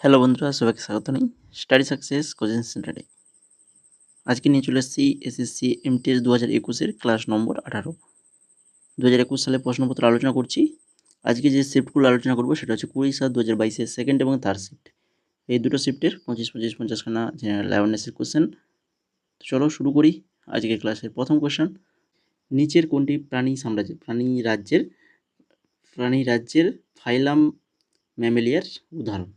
Hello বন্ধুরা, সবাইকে স্বাগত জানাই স্টাডি সাকসেস কোচিং সেন্টারে। আজকে নিয়ে চলে এসেছি এসএসসি এমটিএস 2021-এর ক্লাস নম্বর 18। 2021 সালে প্রশ্নপত্র আলোচনা করছি। আজকে যে শিফটগুলো আলোচনা করবো সেটা হচ্ছে 20/7/2022-এর সেকেন্ড এবং থার্ড শিফট। এই দুটো শিফটের 25-25-50খানা জেনারেল অ্যাওয়ারনেসের কোশ্চেন। চলো শুরু করি আজকের ক্লাসের প্রথম কোশ্চেন। নিচের কোনটি প্রাণী রাজ্যের ফাইলাম ম্যামেলিয়ার উদাহরণ?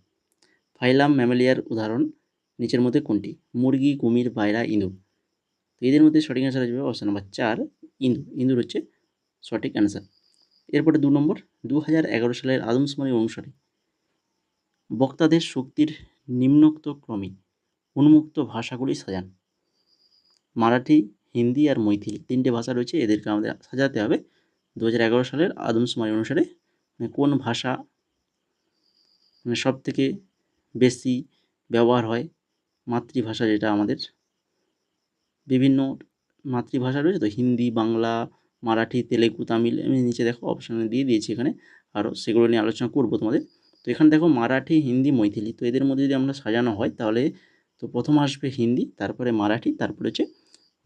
ফাইলাম ম্যামেলিয়ার উদাহরণ নিচের মধ্যে কোনটি? মুরগি, কুমির, পায়রা, ইঁদুর। তো এদের মধ্যে সঠিক অ্যান্সার আসবে অপশন নাম্বার 4, ইঁদুর। ইঁদুর হচ্ছে সঠিক অ্যান্সার। এরপরে 2 নম্বর, 2011 সালের আদমশুমারি অনুসারে বক্তাদের শক্তির নিম্নোক্ত ক্রমে উন্মুক্ত ভাষাগুলি সাজান। মারাঠি, হিন্দি আর মৈথিলি, 3টে ভাষা রয়েছে, এদেরকে আমাদের সাজাতে হবে 2011 সালের আদমশুমারি অনুসারে কোন ভাষা সব থেকে বেশি ব্যবহার হয়। মাতৃভাষা যেটা আমাদের, বিভিন্ন মাতৃভাষা রয়েছে তো, হিন্দি, বাংলা, মারাঠি, তেলেগু, তামিল। আমি নিচে দেখো অপশানে দিয়ে দিয়েছি এখানে, আরও সেগুলো নিয়ে আলোচনা করবো তোমাদের। তো এখানে দেখো মারাঠি, হিন্দি, মৈথিলি। তো এদের মধ্যে যদি আমরা সাজানো হয় তাহলে তো প্রথম আসবে হিন্দি, তারপরে মারাঠি, তারপরে হচ্ছে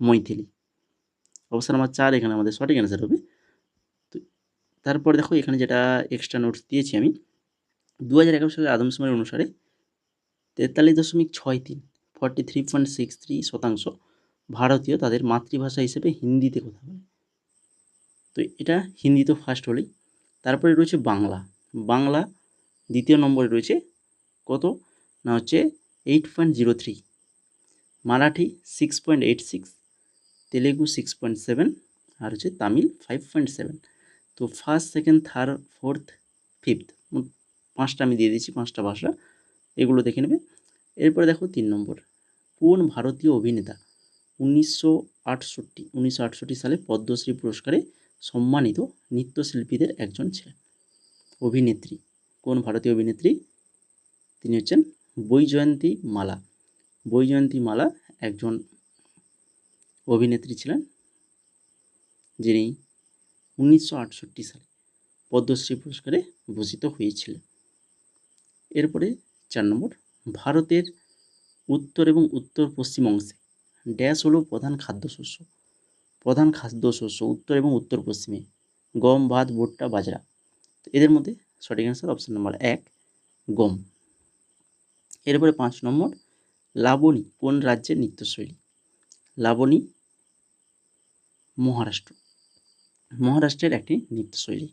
মৈথিলি। অপশান নাম্বার 4 এখানে আমাদের সঠিক অ্যান্সার হবে। তো তারপর দেখো এখানে যেটা এক্সট্রা নোটস দিয়েছি আমি, 2011 সালের আদমশুমারি অনুসারে 43.63 43.63% ভারতীয় তাদের মাতৃভাষা হিসেবে হিন্দিতে কথা বলে। তো এটা হিন্দি তো ফার্স্ট হলেই, তারপরে রয়েছে বাংলা। বাংলা দ্বিতীয় নম্বরে রয়েছে, কত না হচ্ছে 8.03, মারাঠি 6.86, তেলেগু 6.7, আর হচ্ছে তামিল 5.7। তো first, second, third, fourth, fifth, 5টা আমি দিয়ে দিচ্ছি, 5টা ভাষা, এগুলো দেখে নেবে। এরপরে দেখো 3 নম্বর, কোন ভারতীয় অভিনেতা 1968 সালে পদ্মশ্রী পুরস্কারে সম্মানিত নৃত্যশিল্পীদের একজন ছিলেন? অভিনেত্রী, কোন ভারতীয় অভিনেত্রী? তিনি হচ্ছেন বৈজয়ন্তী মালা। বৈজয়ন্তী মালা একজন অভিনেত্রী ছিলেন, যিনি 1968 সালে পদ্মশ্রী পুরস্কারে ভূষিত হয়েছিলেন। এরপরে 4 নম্বর, ভারতের উত্তর এবং উত্তর পশ্চিম অংশে ড্যাশ হলো প্রধান খাদ্যশস্য। প্রধান খাদ্যশস্য উত্তর এবং উত্তর পশ্চিমে গম, ভাত, ভুট্টা, বাজরা। তো এদের মধ্যে সঠিক অ্যান্সার অপশান নাম্বার 1, গম। এরপরে 5 নম্বর, লাবণী কোন রাজ্যের নৃত্যশৈলী? লাবণী মহারাষ্ট্রের একটি নৃত্যশৈলী।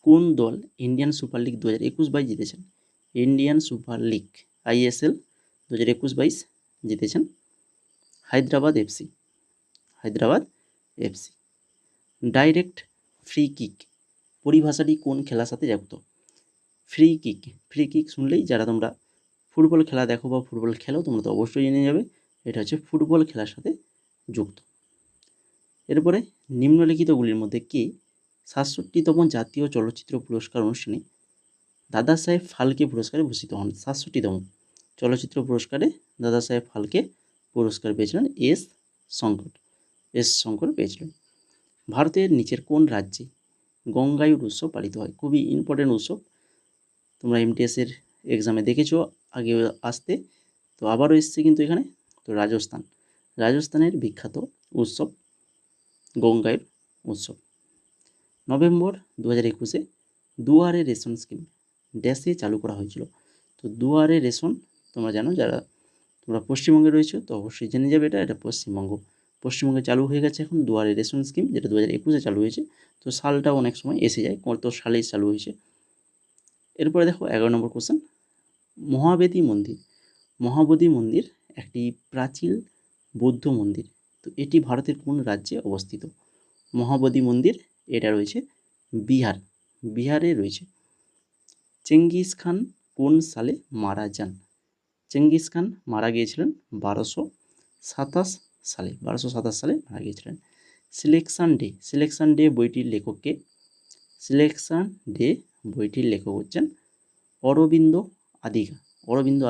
কোন দল ইন্ডিয়ান সুপার লিগ 2021-22 জিতেছেন? ইন্ডিয়ান সুপার লিগ ISL 2021-22 জিতেছেন Hyderabad FC. Direct free kick পরিভাষাটি কোন খেলার সাথে যুক্ত? ফ্রি কিক শুনলেই, যারা তোমরা ফুটবল খেলা দেখো বা ফুটবল খেলো, তোমরা তো অবশ্যই জেনে যাবে এটা হচ্ছে ফুটবল খেলার সাথে যুক্ত। এরপরে নিম্নলিখিতগুলির মধ্যে কে 67তম জাতীয় চলচ্চিত্র পুরস্কার অনুষ্ঠানে দাদা সাহেব ফালকে পুরস্কারে ভূষিত হন? 67তম চলচ্চিত্র পুরস্কারে দাদা সাহেব ফালকে পুরস্কার পেয়েছিলেন এস শঙ্কর পেয়েছিলেন। ভারতের নিচের কোন রাজ্যে গঙ্গায়ুর উৎসব পালিত হয়? খুবই ইম্পর্টেন্ট উৎসব, তোমরা এমটিএসের এক্সামে দেখেছো আগে আসতে, তো আবারও এসছে কিন্তু এখানে। তো রাজস্থানের বিখ্যাত উৎসব গঙ্গায়ুর উৎসব। নভেম্বর 2021-এ দুয়ারে রেশন স্কিম ড্যাশে চালু করা হয়েছিল? তো দুয়ারে রেশন তোমরা জানো, যারা তোমরা পশ্চিমবঙ্গে রয়েছে তো অবশ্যই জেনে যাবে এটা পশ্চিমবঙ্গে চালু হয়ে গেছে এখন দুয়ারে রেশন স্কিম, যেটা 2021-এ চালু হয়েছে। তো সালটা অনেক সময় এসে যায়, কত সালে চালু হয়েছে। এরপরে দেখো 11 নম্বর কোশ্চেন, মহাবোধি মন্দির একটি প্রাচীন বৌদ্ধ মন্দির। তো এটি ভারতের কোন রাজ্যে অবস্থিত? মহাবোধি মন্দির এটা রয়েছে বিহারে রয়েছে। চেঙ্গিস খান কোন সালে মারা যান? চেঙ্গিস খান মারা গিয়েছিলেন 1227 সালে মারা গিয়েছিলেন। সিলেকশন ডে বইটির লেখককে? সিলেকশন ডে বইটির লেখক হচ্ছেন অরবিন্দ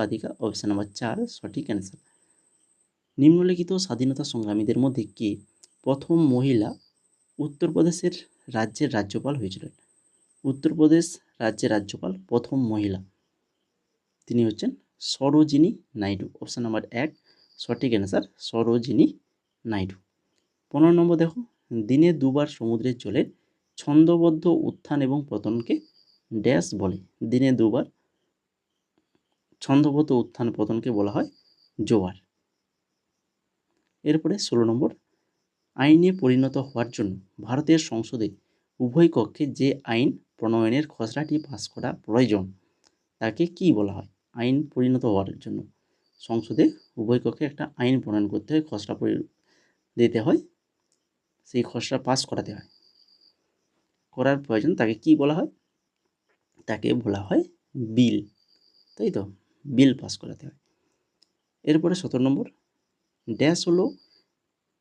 আদিগা। অপশান নাম্বার 4 সঠিক অ্যান্সার। নিম্নলিখিত স্বাধীনতা সংগ্রামীদের মধ্যে কে প্রথম মহিলা উত্তরপ্রদেশের রাজ্যের রাজ্যপাল হয়েছিলেন? উত্তরপ্রদেশ রাজ্যের রাজ্যপাল প্রথম মহিলা, তিনি হচ্ছেন সরোজিনী নাইডু। অপশান নাম্বার 1 সঠিক অ্যান্সার, সরোজিনী নাইডু। 15 নম্বর দেখো, দিনে দুবার সমুদ্রের জলের ছন্দবদ্ধ উত্থান এবং পতনকে ড্যাশ বলে। দিনে দুবার ছন্দবদ্ধ উত্থান পতনকে বলা হয় জোয়ার। এরপরে 16 নম্বর, আইনে পরিণত হওয়ার জন্য ভারতের সংসদে উভয় কক্ষে যে আইন প্রণয়নের খসড়াটি পাস করা প্রয়োজন তাকে কি বলা হয়? আইন পরিণত হওয়ার জন্য সংসদে উভয় কক্ষে একটা আইন প্রণয়ন করতে হয়, খসড়া দিতে হয়, সেই খসড়া পাস করাতে হয়, করার প্রয়োজন, তাকে কি বলা হয়? তাকে বলা হয় বিল, তাই তো, বিল পাস করাতে হয়। এরপরে 17 নম্বর, ড্যাশ হলো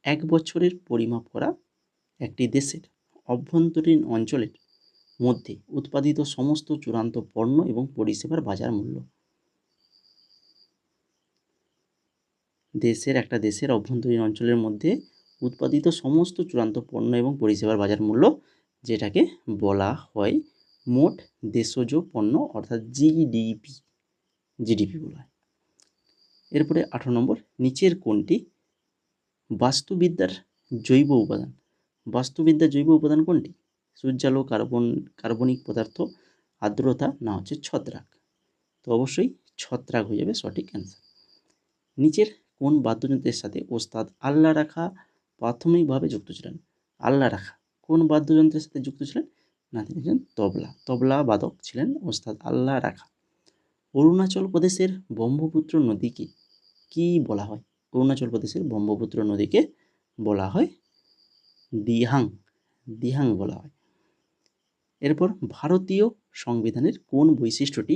1 বছরের পরিমাপ করা একটি দেশের অভ্যন্তরীণ অঞ্চলের মধ্যে উৎপাদিত সমস্ত চূড়ান্ত পণ্য এবং পরিষেবার বাজার মূল্য। একটা দেশের অভ্যন্তরীণ অঞ্চলের মধ্যে উৎপাদিত সমস্ত চূড়ান্ত পণ্য এবং পরিষেবার বাজার মূল্য, যেটাকে বলা হয় মোট দেশজ পণ্য, অর্থাৎ জিডিপি, জিডিপি বলা হয়। এরপরে 18 নম্বর, নিচের কোনটি বাস্তুবিদ্যার জৈব উপাদান? বাস্তুবিদ্যার জৈব উপাদান কোনটি? সূর্যালো, কার্বনিক পদার্থ, আর্দ্রতা, না হচ্ছে ছত্রাক? তো অবশ্যই ছত্রাক হয়ে যাবে সঠিক অ্যান্সার। নিচের কোন বাদ্যযন্ত্রের সাথে ওস্তাদ আল্লাহ রাখা প্রাথমিকভাবে যুক্ত ছিলেন? আল্লাহ রাখা কোন বাদ্যযন্ত্রের সাথে যুক্ত ছিলেন? না, তিনি ছিলেন তবলা বাদক ছিলেন ওস্তাদ আল্লাহ রাখা। অরুণাচল প্রদেশের ব্রহ্মপুত্র নদীকে কি বলা হয়? অরুণাচল প্রদেশের ব্রহ্মপুত্র নদীকে বলা হয় দিহাং, দিহাং বলা হয়। এরপর ভারতীয় সংবিধানের কোন বৈশিষ্ট্যটি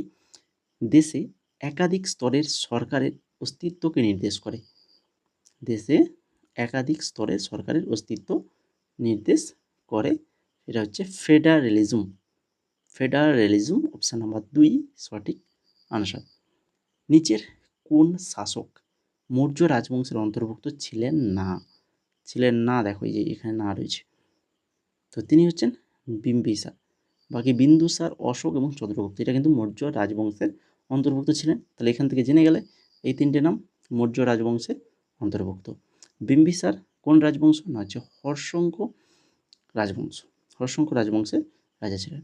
দেশে একাধিক স্তরের সরকারের অস্তিত্বকে নির্দেশ করে? দেশে একাধিক স্তরের সরকারের অস্তিত্ব নির্দেশ করে, সেটা হচ্ছে ফেডারেলিজম। ফেডারেলিজম, অপশান নাম্বার 2 সঠিক আনসার। নিচের কোন শাসক মৌর্য রাজবংশের অন্তর্ভুক্ত ছিলেন না? ছিলেন না, দেখো এই যে এখানে না রয়েছে, তো তিনি হচ্ছেন বিম্বিসার। বাকি বিন্দুসার, অশোক এবং চন্দ্রগুপ্ত এটা কিন্তু মৌর্য রাজবংশের অন্তর্ভুক্ত ছিলেন। তাহলে এখান থেকে জেনে গেলে এই তিনটে নাম মৌর্য রাজবংশের অন্তর্ভুক্ত। বিম্বিসার কোন রাজবংশ? না হচ্ছে হর্ষঙ্ক রাজবংশ। হর্ষঙ্ক রাজবংশের রাজা ছিলেন।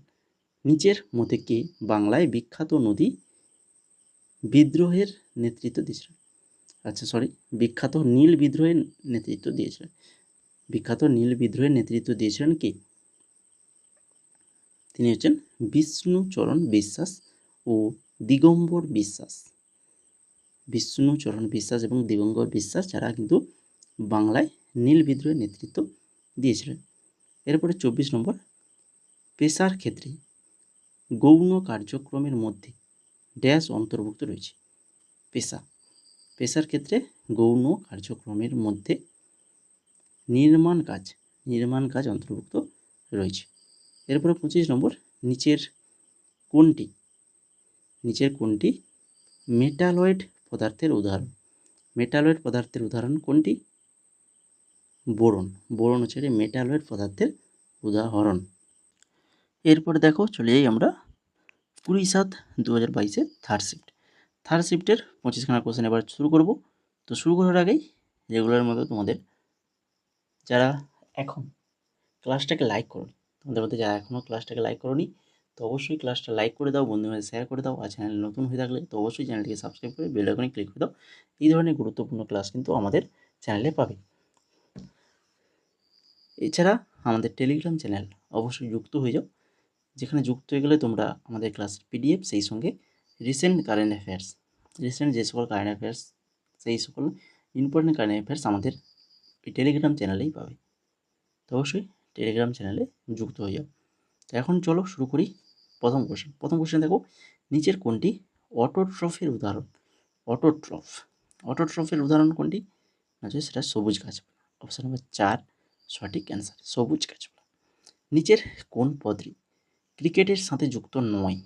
নিচের মধ্যে কে বাংলায় বিখ্যাত নদী বিদ্রোহের নেতৃত্ব দিয়েছিলেন? বিখ্যাত নীল বিদ্রোহের নেতৃত্ব দিয়েছিলেন। বিখ্যাত নীল বিদ্রোহের নেতৃত্ব দিয়েছিলেন কে? তিনি হচ্ছেন বিষ্ণুচরণ বিশ্বাস ও দিগম্বর বিশ্বাস। বিষ্ণুচরণ বিশ্বাস এবং দিগম্বর বিশ্বাস, যারা কিন্তু বাংলায় নীল বিদ্রোহের নেতৃত্ব দিয়েছিলেন। এরপরে 24 নম্বর, পেশার ক্ষেত্রে গৌণ কার্যক্রমের মধ্যে ড্যাশ অন্তর্ভুক্ত রয়েছে? পেশার ক্ষেত্রে গৌণ কার্যক্রমের মধ্যে নির্মাণ কাজ অন্তর্ভুক্ত রয়েছে। এরপরে 25 নম্বর, নিচের কোনটি মেটালয়েড পদার্থের উদাহরণ? মেটালয়েড পদার্থের উদাহরণ কোনটি? বোরন হচ্ছে মেটালয়েড পদার্থের উদাহরণ। এরপরে দেখো চলে যাই আমরা 20/7/2022 থার্ড শিফটের 25খানা কোশ্চেন এবার শুরু করব। তো শুরু করার আগেই রেগুলার মতো তোমাদের যারা এখন ক্লাসটাকে লাইক করোনি, তোমাদের মধ্যে যারা এখনও ক্লাসটাকে লাইক করোনি, তো অবশ্যই ক্লাসটা লাইক করে দাও, বন্ধুদের শেয়ার করে দাও। আর চ্যানেল নতুন হয়ে থাকলে তো অবশ্যই চ্যানেলটিকে সাবস্ক্রাইব করে বেল আইকনে ক্লিক করে দাও। এই ধরনের গুরুত্বপূর্ণ ক্লাস কিন্তু আমাদের চ্যানেলে পাবে। এছাড়া আমাদের টেলিগ্রাম চ্যানেল অবশ্যই যুক্ত হয়ে যাও, যেখানে যুক্ত হয়ে গেলে তোমরা আমাদের ক্লাসের পিডিএফ, সেই সঙ্গে রিসেন্ট যে সকল কারেন্ট অ্যাফেয়ার্স, সেই সকল ইম্পর্টেন্ট কারেন্ট অ্যাফেয়ার্স আমাদের এই টেলিগ্রাম চ্যানেলেই পাবে। তো অবশ্যই টেলিগ্রাম চ্যানেলে যুক্ত হয়ে যাও। তো এখন চলো শুরু করি প্রথম কোশ্চেন দেখো, নিচের কোনটি অটোট্রফের উদাহরণ? অটোট্রফের উদাহরণ কোনটি? আছে সেটা সবুজ গাছপালা। অপশান নাম্বার 4 সঠিক অ্যান্সার, সবুজ গাছপালা। নিচের কোন পদটি ক্রিকেটের সাথে যুক্ত নয়?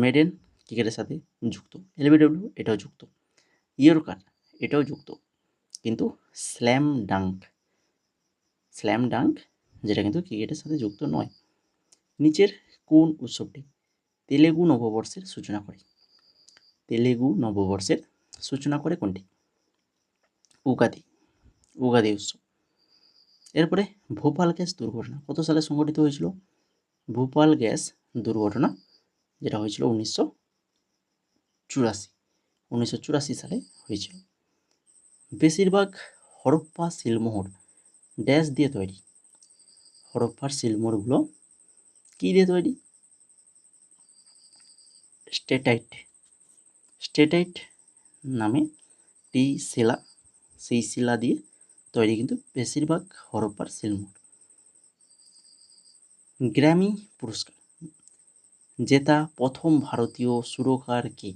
মেডেন ক্রিকেটের সাথে যুক্ত, এলবিডব্লিউ এটাও যুক্ত, ইয়র্কার এটাও যুক্ত, কিন্তু স্ল্যাম ডাঙ্ক যেটা কিন্তু ক্রিকেটের সাথে যুক্ত নয়। নিচের কোন উৎসবটি তেলেগু নববর্ষের সূচনা করে? তেলেগু নববর্ষের সূচনা করে কোনটি? উগাদি, উগাদি উৎসব। এরপরে ভোপাল গ্যাস দুর্ঘটনা কত সালে সংঘটিত হয়েছিল? ভোপাল গ্যাস দুর্ঘটনা যেটা হয়েছিল 1984 সালে হয়েছিল। বেশিরভাগ হরপ্পা সিলমোহর ড্যাশ দিয়ে তৈরি? হরপ্পার সিলমোহরগুলো কী দিয়ে তৈরি? স্টেটাইট নামে একটি শিলা, সেই শিলা দিয়ে তৈরি কিন্তু বেশিরভাগ হরপ্পার সিলমোহর। গ্র্যামি পুরস্কার জেতা প্রথম ভারতীয় সুরকার কে?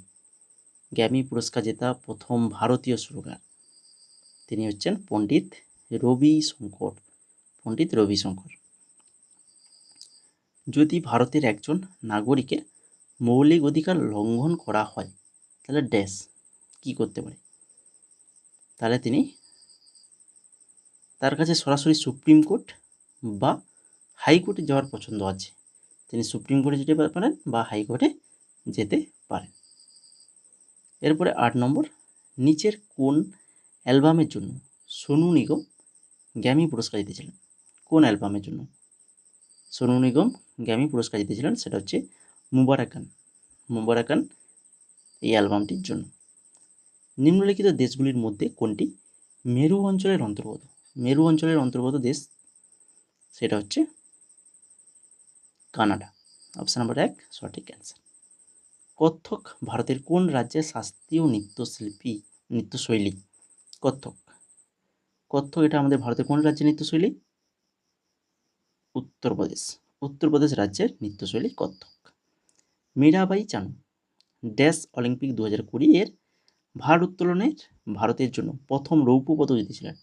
গ্র্যামি পুরস্কার জেতা প্রথম ভারতীয় সুরকার তিনি হচ্ছেন পণ্ডিত রবি শঙ্কর। যদি ভারতের একজন নাগরিকের মৌলিক অধিকার লঙ্ঘন করা হয় তাহলে ড্যাশ কি করতে পারে? তাহলে তিনি তার কাছে সরাসরি সুপ্রিম কোর্ট বা হাইকোর্টে যাওয়ার পছন্দ আছে, তিনি সুপ্রিম কোর্টে যেতে পারেন বা হাইকোর্টে যেতে পারেন। এরপরে 8 নম্বর, নিচের কোন অ্যালবামের জন্য সোনু নিগম গ্র্যামি পুরস্কার জিতেছিলেন? কোন অ্যালবামের জন্য সোনু নিগম গ্র্যামি পুরস্কার জিতেছিলেন? সেটা হচ্ছে মুবারাকান এই অ্যালবামটির জন্য। নিম্নলিখিত দেশগুলির মধ্যে কোনটি মেরু অঞ্চলের অন্তর্গত? মেরু অঞ্চলের অন্তর্গত দেশ সেটা হচ্ছে কানাডা। অপশান নাম্বার 1 সঠিক অ্যান্সার। কত্থক ভারতের কোন রাজ্যের শাস্ত্রীয় নৃত্যশৈলী? কত্থক এটা আমাদের ভারতের কোন রাজ্যের নৃত্যশৈলী? উত্তরপ্রদেশ রাজ্যের নৃত্যশৈলী কত্থক। মীরাবাই চানু ড্যাশ অলিম্পিক 2020 এর ভারোত্তোলনের ভারতের জন্য প্রথম রৌপ্য পদক জিতেছিলেন?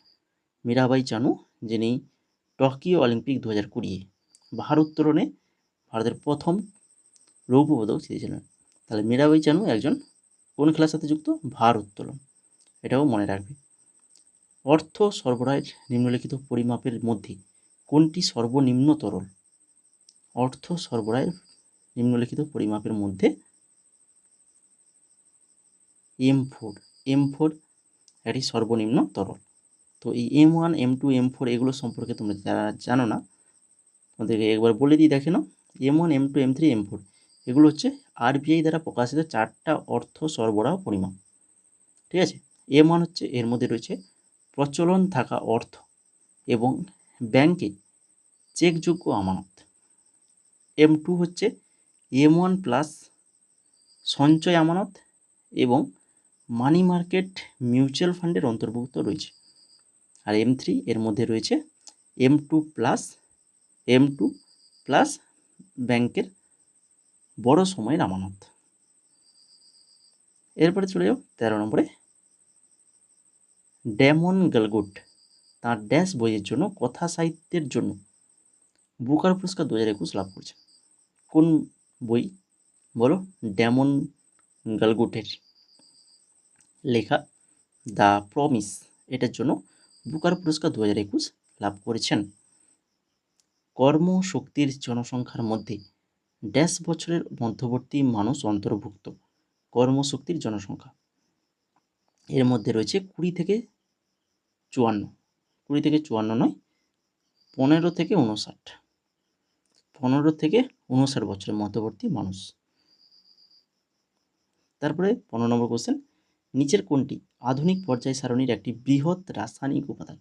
মীরাবাই চানু যিনি টোকিও অলিম্পিক 2020 ভারোত্তোলনে ভারতের প্রথম রৌপ্য পদক জিতেছিলেন। তাহলে মীরাবাই চানু একজন কোন খেলার সাথে যুক্ত? ভারোত্তোলন, এটাও মনে রাখবে। অর্থ সরবরাহের নিম্নলিখিত পরিমাপের মধ্যে কোনটি সর্বনিম্ন তরল? অর্থ সরবরাহের নিম্নলিখিত পরিমাপের মধ্যে M4 এটি সর্বনিম্ন তরল। তো এই M1 M2 M4 এগুলো সম্পর্কে তোমরা যারা জানো না তোমাদেরকে একবার বলে দিই, দেখে নাও। M1 M2 M3 M4 এগুলো হচ্ছে RBI দ্বারা প্রকাশিত 4টা অর্থ সরবরাহ পরিমাপ, ঠিক আছে। M1 হচ্ছে এর মধ্যে রয়েছে প্রচলন থাকা অর্থ এবং ব্যাংকে চেকযোগ্য আমানত। M2 হচ্ছে M1 প্লাস সঞ্চয় আমানত এবং মানি মার্কেট মিউচুয়াল ফান্ডের অন্তর্ভুক্ত রয়েছে। আর M3 এর মধ্যে রয়েছে M2 প্লাস ব্যাংকের বড় সময়ের আমানত। এরপরে চলে যাও 13 নম্বরে। ডেমন গালগুট তাঁর ড্যাশ বইয়ের জন্য কথা সাহিত্যের জন্য বুকার পুরস্কার 2021 লাভ করেছেন। কোন বই বলো? ডেমন গালগুটের লেখা দ্য প্রমিস, এটার জন্য বুকার পুরস্কার 2021 লাভ করেছেন। কর্মশক্তির জনসংখ্যার মধ্যে ড্যাশ বছরের মধ্যবর্তী মানুষ অন্তর্ভুক্ত? কর্মশক্তির জনসংখ্যা এর মধ্যে রয়েছে 20 থেকে 54 নয়, 15 থেকে 59 বছরের মধ্যবর্তী মানুষ। তারপরে 15 নম্বর কোশ্চেন, নিচের কোনটি আধুনিক পর্যায় সারণীর একটি বৃহৎ রাসায়নিক উপাদান?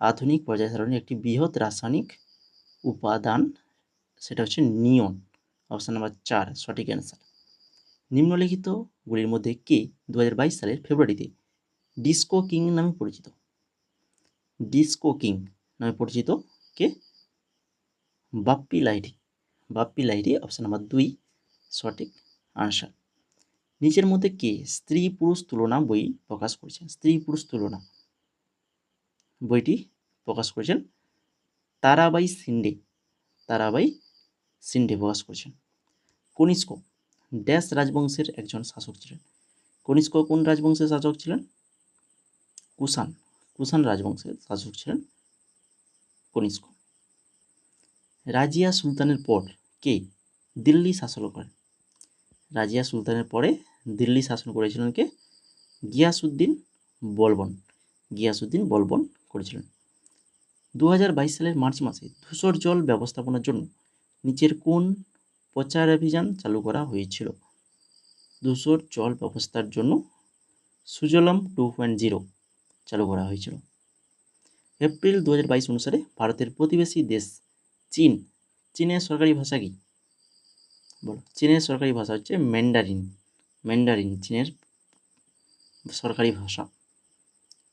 আধুনিক পর্যায় সারণীর একটি বৃহৎ রাসায়নিক উপাদান সেটা হচ্ছে নিয়ন। অপশান নাম্বার 4 সঠিক অ্যান্সার। নিম্নলিখিতগুলির মধ্যে কে 2022 সালের ফেব্রুয়ারিতে ডিস্কো কিং নামে পরিচিত কে? বাপ্পি লাহিড়ী। অপশান নাম্বার 2 সঠিক আনসার। নিচের মধ্যে কে স্ত্রী পুরুষ তুলনা বই প্রকাশ করেছেন? স্ত্রী পুরুষ তুলনা বইটি প্রকাশ করেছেন তারাবাই সিন্ডে প্রকাশ করেছেন। কনিষ্ক ড্যাশ রাজবংশের একজন শাসক ছিলেন? কনিষ্ক কোন রাজবংশের শাসক ছিলেন? কুষাণ রাজবংশের শাসক ছিলেন কনিষ্ক। রাজিয়া সুলতানের পর কে দিল্লি শাসন করেন? রাজিয়া সুলতানের পরে দিল্লি শাসন করেছিলেন কে? গিয়াসউদ্দিন বলবন করেছিলেন। 2022 সালের মার্চ মাসে ধূসর জল ব্যবস্থাপনার জন্য নিচের কোন প্রচারাভিযান চালু করা হয়েছিল? ধূসর জল ব্যবস্থার জন্য সুজলাম 2.0 চালু করা হয়েছিল। এপ্রিল 2022 অনুসারে ভারতের প্রতিবেশী দেশ চীনের সরকারি ভাষা কি? বলো। চীনের সরকারি ভাষা হচ্ছে ম্যান্ডারিন চীনের সরকারি ভাষা।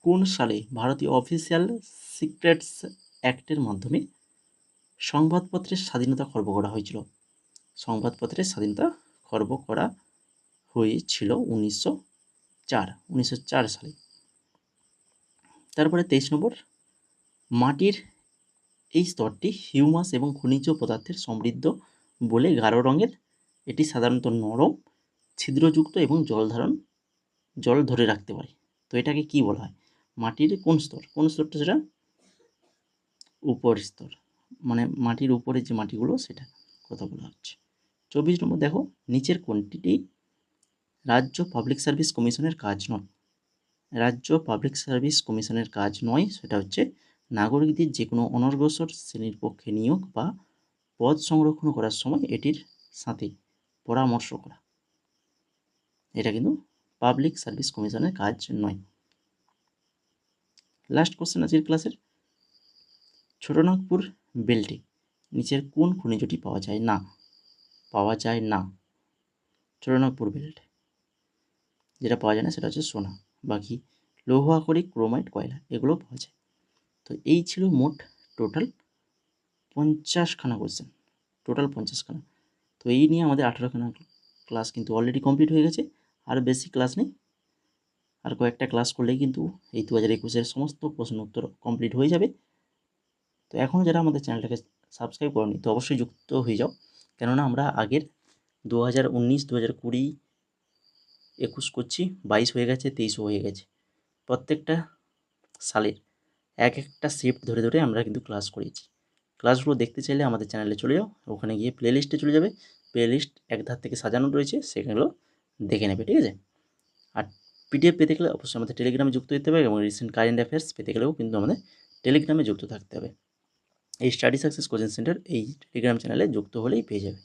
কোন সালে ভারতীয় অফিসিয়াল সিক্রেটস অ্যাক্টের মাধ্যমে সংবাদপত্রের স্বাধীনতা খর্ব করা হয়েছিল? সংবাদপত্রের স্বাধীনতা খর্ব করা হয়েছিল 1904 সালে। তারপরে 23 নম্বর, মাটির এই স্তরটি হিউমাস এবং খনিজ পদার্থের সমৃদ্ধ বলে গাঢ় রঙের। এটি সাধারণত নরম, ছিদ্রযুক্ত এবং জল ধরে রাখতে পারে। তো এটাকে কি বলা হয়? মাটির কোন স্তরটা? সেটা উপর স্তর, মানে মাটির উপরে যে মাটিগুলো সেটা কথা বলা হচ্ছে। 24 নম্বর দেখো, নিচের কোনটি রাজ্য পাবলিক সার্ভিস কমিশনের কাজ নয়? সেটা হচ্ছে নাগরিকদের যে কোনো অনগ্রসর শ্রেণীর পক্ষে নিয়োগ বা পদ সংরক্ষণ করার সময় এটির সাথে পরামর্শ করা। এটা কিন্তু পাবলিক সার্ভিস কমিশনের কাজ নয়। লাস্ট কোশ্চেন আজকের ক্লাসের, ছোটনাগপুর বেল্টে নিচের কোন খনিজটি পাওয়া যায় না? ছোটনাগপুর বেল্টে যেটা পাওয়া যায় না সেটা হচ্ছে সোনা, বাকি লৌহ আকরিক, ক্রোমাইট, কয়লা এগুলো পাওয়া যায়। তো এই ছিল মোট টোটাল 50খানা কোশ্চেন, তো এই নিয়ে আমাদের 18খানা ক্লাস কিন্তু অলরেডি কমপ্লিট হয়ে গেছে। আর বেশি ক্লাস নেই, আর কয়েকটা ক্লাস করলেই কিন্তু এই 2021-এর সমস্ত প্রশ্ন উত্তর কমপ্লিট হয়ে যাবে। তো এখনও যারা আমাদের চ্যানেলটাকে সাবস্ক্রাইব করেনি তো অবশ্যই যুক্ত হয়ে যাও, কেননা আমরা আগের 2019, 2020, 21 করছি, 22 হয়ে গেছে, 23ও হয়ে গেছে। প্রত্যেকটা সালের একটা শিফট ধরে আমরা কিন্তু ক্লাস করিয়েছি। ক্লাসগুলো দেখতে চাইলে আমাদের চ্যানেলে চলে যাও, ওখানে গিয়ে প্লেলিস্টে চলে যাবে, প্লেলিস্ট এক ধার থেকে সাজানো রয়েছে, সেখানেগুলো দেখে নেবে, ঠিক আছে? আর পিডিএফ পেতে গেলে অবশ্যই আমাদের টেলিগ্রামে যুক্ত হতে হবে, এবং রিসেন্ট কারেন্ট অ্যাফেয়ার্স পেতে গেলেও কিন্তু আমাদের টেলিগ্রামে যুক্ত থাকতে হবে। এই স্টাডি সাকসেস কোচিং সেন্টার এই টেলিগ্রাম চ্যানেলে যুক্ত হলেই পেয়ে যাবে।